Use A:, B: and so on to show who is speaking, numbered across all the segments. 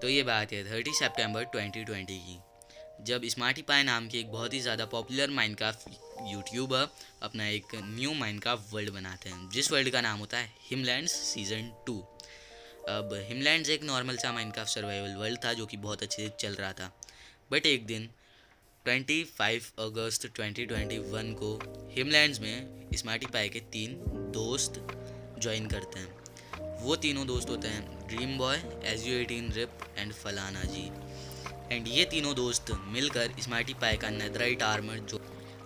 A: तो ये बात है 30 सितंबर 2020 की, जब स्मार्टी पाई नाम के एक बहुत ही ज़्यादा पॉपुलर माइनक्राफ्ट यूट्यूबर अपना एक न्यू माइनक्राफ्ट वर्ल्ड बनाते हैं, जिस वर्ल्ड का नाम होता है हिमलैंड्स सीज़न 2। अब हिमलैंड्स एक नॉर्मल सा माइनक्राफ्ट सर्वाइवल वर्ल्ड था जो कि बहुत अच्छे से चल रहा था। बट एक दिन 25 अगस्त 2021 को हिमलैंड्स में स्मार्टी पाई के 3 दोस्त ज्वाइन करते हैं। वो तीनों दोस्त होते हैं dream boy, SU18 rib and फलाना जी। एंड ये तीनों दोस्त मिलकर स्मार्टी पाई का नेदराइट आर्मर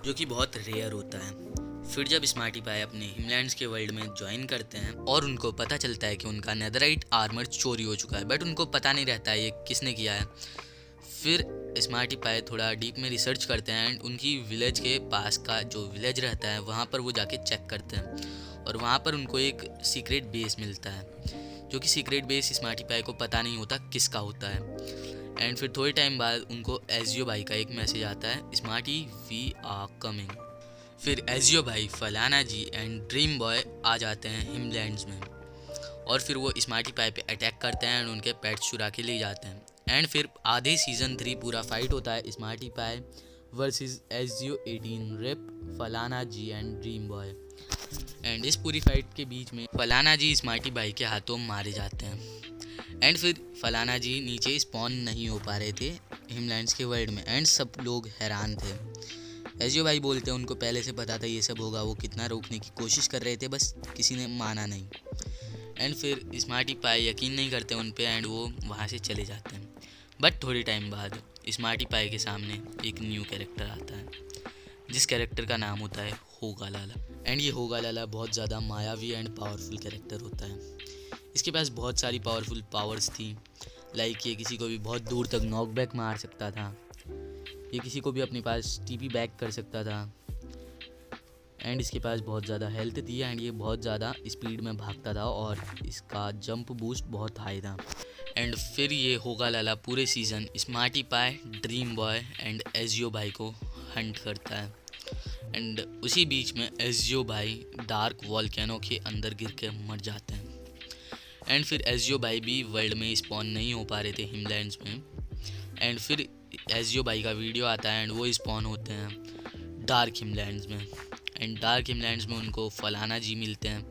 A: जो कि बहुत रेयर होता है। फिर जब स्मार्टी पाई अपने हिमलैंड्स के वर्ल्ड में ज्वाइन करते हैं और उनको पता चलता है कि उनका नेदराइट आर्मर चोरी हो चुका है, बट उनको पता नहीं रहता है ये किसने किया है। फिर स्मार्टी पाई थोड़ा डीप में रिसर्च करते हैं एंड उनकी विलेज के पास का जो विलेज रहता है वहाँ पर वो जाके चेक करते हैं और वहाँ पर उनको एक सीक्रेट बेस मिलता है, जो कि सीक्रेट बेस स्मार्टी पाई को पता नहीं होता किसका होता है। एंड फिर थोड़े टाइम बाद उनको एजियो भाई का एक मैसेज आता है, स्मार्टी वी आर कमिंग। फिर एजियो भाई, फलाना जी एंड ड्रीम बॉय आ जाते हैं हिमलैंड्स में और फिर वो स्मार्टी पाई पे अटैक करते हैं एंड उनके पेट्स चुरा के ले जाते हैं। एंड फिर आधे सीज़न 3 पूरा फाइट होता है स्मार्टी पाई वर्सेस SU18 रिप, फलाना जी एंड ड्रीम बॉय। एंड इस पूरी फाइट के बीच में फलाना जी स्मार्टी भाई के हाथों मारे जाते हैं। एंड फिर फलाना जी नीचे स्पॉन नहीं हो पा रहे थे हिमलैंड्स के वर्ल्ड में एंड सब लोग हैरान थे। एजियो भाई बोलते हैं उनको पहले से पता था ये सब होगा, वो कितना रोकने की कोशिश कर रहे थे, बस किसी ने माना नहीं। एंड फिर स्मार्टी पाई यकीन नहीं करते उन पे एंड वो वहाँ से चले जाते हैं। बट थोड़े टाइम बाद स्मार्टी पाई के सामने एक न्यू कैरेक्टर आता है, जिस कैरेक्टर का नाम होता है होगा लाला। एंड ये होगा लाला बहुत ज़्यादा मायावी एंड पावरफुल कैरेक्टर होता है। इसके पास बहुत सारी पावरफुल पावर्स थी, लाइक ये किसी को भी बहुत दूर तक नॉकबैक मार सकता था, ये किसी को भी अपने पास TP बैक कर सकता था, एंड इसके पास बहुत ज़्यादा हेल्थ थी एंड ये बहुत ज़्यादा स्पीड में भागता था और इसका जंप बूस्ट बहुत हाई था। एंड फिर ये होगा लाला पूरे season smarty pi, dream Boy and AJIO भाई को हंट करता है। एंड उसी बीच में एजियो भाई डार्क वॉल्केनो के अंदर गिर के मर जाते हैं। एंड फिर एजियो भाई भी वर्ल्ड में स्पॉन नहीं हो पा रहे थे हिमलैंड्स में। एंड फिर एजियो भाई का वीडियो आता है एंड वो स्पॉन होते हैं डार्क हिमलैंड्स में। एंड डार्क हिमलैंड्स में उनको फलाना जी मिलते हैं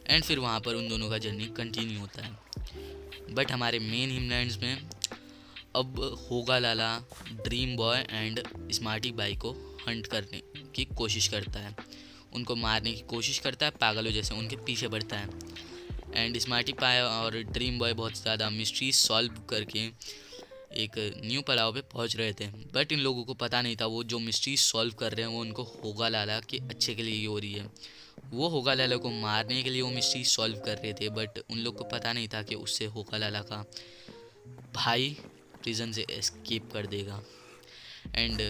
A: एंड फिर वहाँ पर उन दोनों का जर्नी कंटिन्यू होता है। बट हमारे मेन हिमलैंड्स में अब होगा लाला Dream Boy and Smarty Pie को हंट करने की कोशिश करता है, उनको मारने की कोशिश करता है, पागलों जैसे उनके पीछे बढ़ता है। एंड स्मार्टी पाई और ड्रीम बॉय बहुत ज़्यादा मिस्ट्री सॉल्व करके एक न्यू पड़ाव पे पहुंच रहे थे, बट इन लोगों को पता नहीं था वो जो मिस्ट्री सॉल्व कर रहे हैं वो उनको होगा लाला के अच्छे के लिए ही हो रही है। वो होगा लाला को मारने के लिए वो मिस्ट्री सॉल्व कर रहे थे, बट उन लोग को पता नहीं था कि उससे होगा लाला का भाई प्रिजन से एस्केप कर देगा। And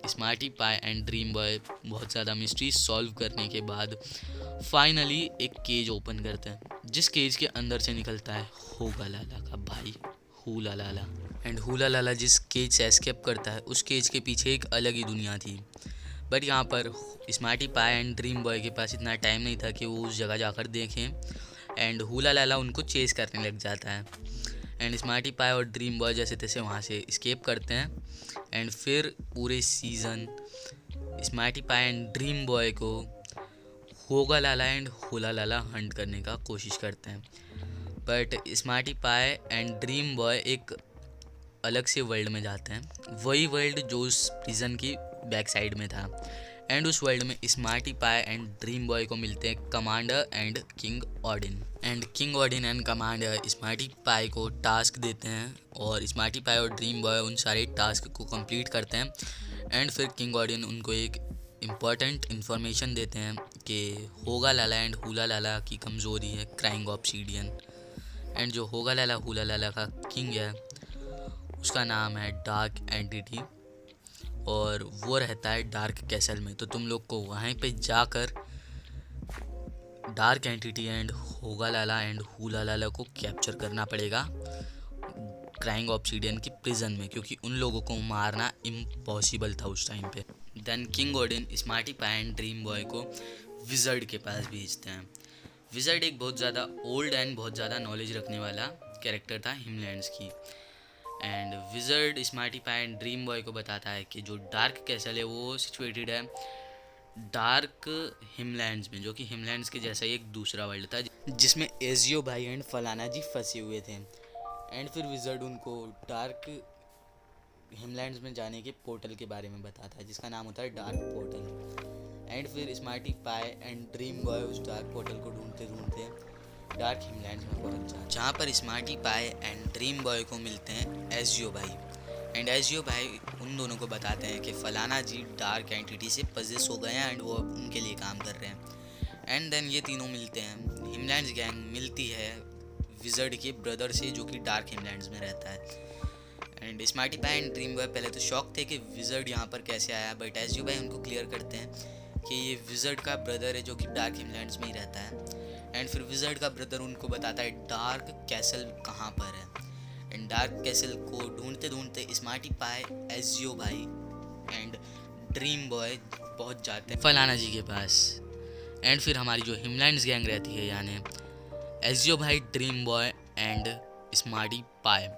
A: Smarty Pie and Dream boy बहुत ज़्यादा मिस्ट्री सॉल्व करने के बाद फाइनली एक केज ओपन करते हैं, जिस केज के अंदर से निकलता है होगा लाला का भाई हुला लाला। एंड हुला लाला जिस केज से एस्केप करता है उस केज के पीछे एक अलग ही दुनिया थी, बट यहाँ पर smarty Pie and Dream boy के पास इतना टाइम नहीं था कि वो उस जगह जाकर देखें। एंड हुला लाला उनको चेस करने लग जाता है एंड स्मार्टी पाई और ड्रीम बॉय जैसे तैसे वहाँ से एस्केप करते हैं। एंड फिर पूरे season smarty Pie and Dream Boy को होगा लाला एंड हुला लाला हंट करने का कोशिश करते हैं, but smarty Pie and Dream boy एक अलग से वर्ल्ड में जाते हैं, वही वर्ल्ड जो उस प्रिजन की बैक साइड में था। एंड उस वर्ल्ड में Smarty Pie and Dream Boy को मिलते हैं commander and king Odin. And king Odin and commander Smarty Pie को टास्क देते हैं और स्मार्टी पाई और ड्रीम बॉय उन सारे टास्क को कंप्लीट करते हैं। एंड फिर किंग ऑडिन उनको एक इम्पॉर्टेंट इन्फॉर्मेशन देते हैं कि होगा लाला एंड हुला लाला की कमज़ोरी है क्राइंग ऑब्सीडियन। एंड जो होगा लाला हुला लाला का किंग है उसका नाम है डार्क एंटिटी और वो रहता है डार्क कैसल में। तो तुम लोग को वहीं पे जाकर डार्क एंटिटी एंड होगा लाला एंड हुला लाला को कैप्चर करना पड़ेगा क्राइंग ऑब्सीडियन की प्रिजन में, क्योंकि उन लोगों को मारना इम्पॉसिबल था उस टाइम पे। Then King Odin Smarty Pie and Dream Boy को विज़र्ड के पास भेजते हैं। विज़र्ड एक बहुत ज़्यादा ओल्ड एंड बहुत ज़्यादा नॉलेज रखने वाला कैरेक्टर था हिमलैंड्स की। And wizard smarty Pie and Dream Boy को बताता है कि जो डार्क कैसल है वो सिचुएटेड है डार्क हिमलैंड्स में, जो कि हिमलैंड्स के जैसा ही एक दूसरा वर्ल्ड था जिसमें एजियो भाई एंड फलाना जी फंसे हुए थे। एंड फिर विजर्ड उनको डार्क हिमलैंड्स में जाने के पोर्टल के बारे में बताता है जिसका नाम होता है डार्क पोर्टल। एंड फिर smarty Pie and Dream boy उस डार्क पोर्टल को ढूंढते ढूंढते डार्क हिमलैंड्स में पहुंच जाते, जहाँ पर smarty Pie and Dream Boy को मिलते हैं एजियो भाई। एंड एजियो भाई उन दोनों को बताते हैं कि फलाना जी डार्क एंटिटी से पजेस हो गए हैं एंड वो अब उनके लिए काम कर रहे हैं। एंड देन ये तीनों मिलते हैं, हिमलैंड्स गैंग मिलती है विजर्ड के ब्रदर से जो कि डार्क हिमलैंड्स में रहता है। And Smarty Pie and Dream boy पहले तो शॉक थे कि विजर्ड यहाँ पर कैसे आया, बट एजियो भाई उनको क्लियर करते हैं कि ये विजर्ड का ब्रदर है जो कि डार्क हिमलैंड्स में ही रहता है। एंड फिर विजर्ड का ब्रदर उनको बताता है डार्क कैसल कहाँ पर है। एंड डार्क कैसल को ढूंढते ढूंढते स्मार्टी पाई, एजियो भाई एंड ड्रीम बॉय पहुंच जाते हैं फलाना जी के पास। एंड फिर हमारी जो हिमलैंड्स गैंग रहती है यानी एजियो भाई, ड्रीम बॉय एंड स्मार्टी पाई,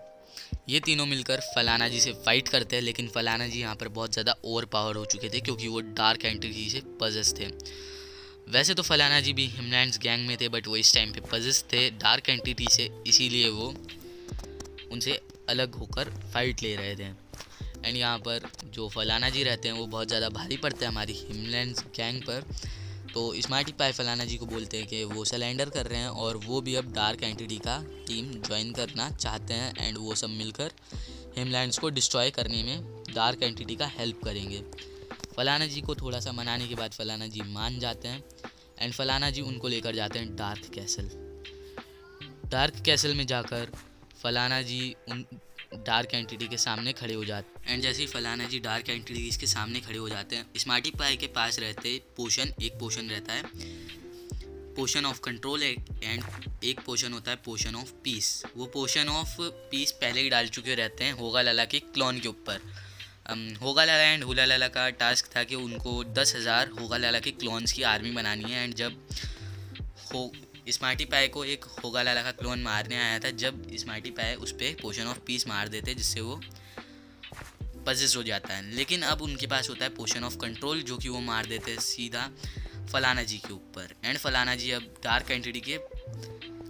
A: ये तीनों मिलकर फलाना जी से फाइट करते हैं। लेकिन फलाना जी यहाँ पर बहुत ज़्यादा ओवर पावर हो चुके थे क्योंकि वो डार्क एंटिटी से पजेस थे। वैसे तो फलाना जी भी हिमलैंड्स गैंग में थे बट वो इस टाइम पे पजेस थे डार्क एंटिटी से, इसीलिए वो उनसे अलग होकर फाइट ले रहे थे। एंड यहाँ पर जो फलाना जी रहते हैं वो बहुत ज़्यादा भारी पड़ते हैं हमारी हिमलैंड्स गैंग पर। तो स्मार्टी पाई फलाना जी को बोलते हैं कि वो सरेंडर कर रहे हैं और वो भी अब डार्क एंटिटी का टीम ज्वाइन करना चाहते हैं एंड वो सब मिलकर हिमलैंड्स को डिस्ट्रॉय करने में डार्क एंटिटी का हेल्प करेंगे। फलाना जी को थोड़ा सा मनाने के बाद फलाना जी मान जाते हैं एंड फलाना जी उनको लेकर जाते हैं डार्क कैसल। डार्क कैसल में जाकर फलाना जी उन डार्क एंटिटी के सामने खड़े हो जाते हैं। एंड जैसे ही फलाना जी डार्क एंटिटी के सामने खड़े हो जाते हैं, स्मार्टी पाई के पास रहते पोशन, एक पोशन रहता है पोशन ऑफ कंट्रोल एंड एक पोशन होता है पोशन ऑफ पीस। वो पोशन ऑफ पीस पहले ही डाल चुके रहते हैं होगा लाला के क्लोन के ऊपर। होगा लाला एंड हुला लाला का टास्क था कि उनको 10,000 होगा लाला के क्लोन्स की आर्मी बनानी है। एंड जब स्मार्टी पाई को एक होगा लाला का क्लोन मारने आया था, जब स्मार्टी पाई उस पर पोशन ऑफ पीस मार देते जिससे वो पजेस हो जाता है। लेकिन अब उनके पास होता है पोशन ऑफ कंट्रोल जो कि वो मार देते हैं सीधा फलाना जी के ऊपर। एंड फलाना जी अब डार्क एंटिटी के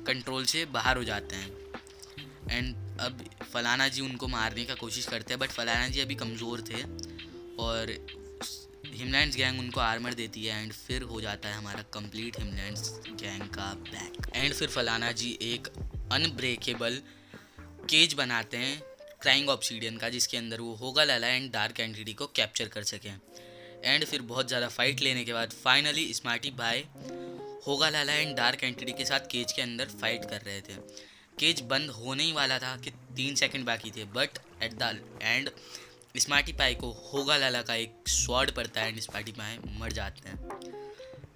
A: कंट्रोल से बाहर हो जाते हैं। एंड अब फलाना जी उनको मारने का कोशिश करते हैं बट फलाना जी अभी कमज़ोर थे और हिमलैंड्स गैंग उनको आर्मर देती है। एंड फिर हो जाता है हमारा कंप्लीट हिमलैंड्स गैंग का बैक। एंड फिर फलाना जी एक अनब्रेकेबल केज बनाते हैं क्राइंग ऑब्सीडियन का, जिसके अंदर वो होगा लाला एंड डार्क एंटिटी को कैप्चर कर सकें। एंड फिर बहुत ज़्यादा फाइट लेने के बाद फाइनली स्मार्टी भाई होगा लाला एंड डार्क एंटिटी के साथ केज के अंदर फाइट कर रहे थे। केज बंद होने ही वाला था कि 3 सेकंड बाकी थे, but at the end Smarty Pie को होगा लाला का एक स्वॉर्ड पड़ता है एंड स्मार्टी पाई मर जाते हैं।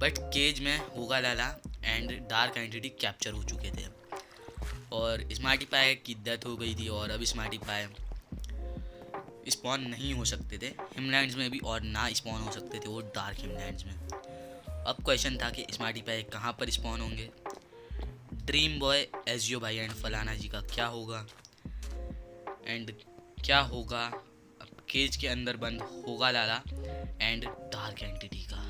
A: बट केज में होगा लाला एंड डार्क एंटिटी कैप्चर हो चुके थे और स्मार्टी पाई की डेथ हो गई थी और अब स्मार्टी पाई स्पॉन नहीं हो सकते थे हिमलैंड्स में भी और ना स्पॉन हो सकते थे वो डार्क हिमलैंड्स में। अब क्वेश्चन था कि स्मार्टी पाई कहाँ पर स्पॉन होंगे। ड्रीम बॉय, एजियो भाई एंड फलाना जी का क्या होगा एंड क्या होगा अब केज के अंदर बंद होगा लाला एंड डार्क एंटिटी का।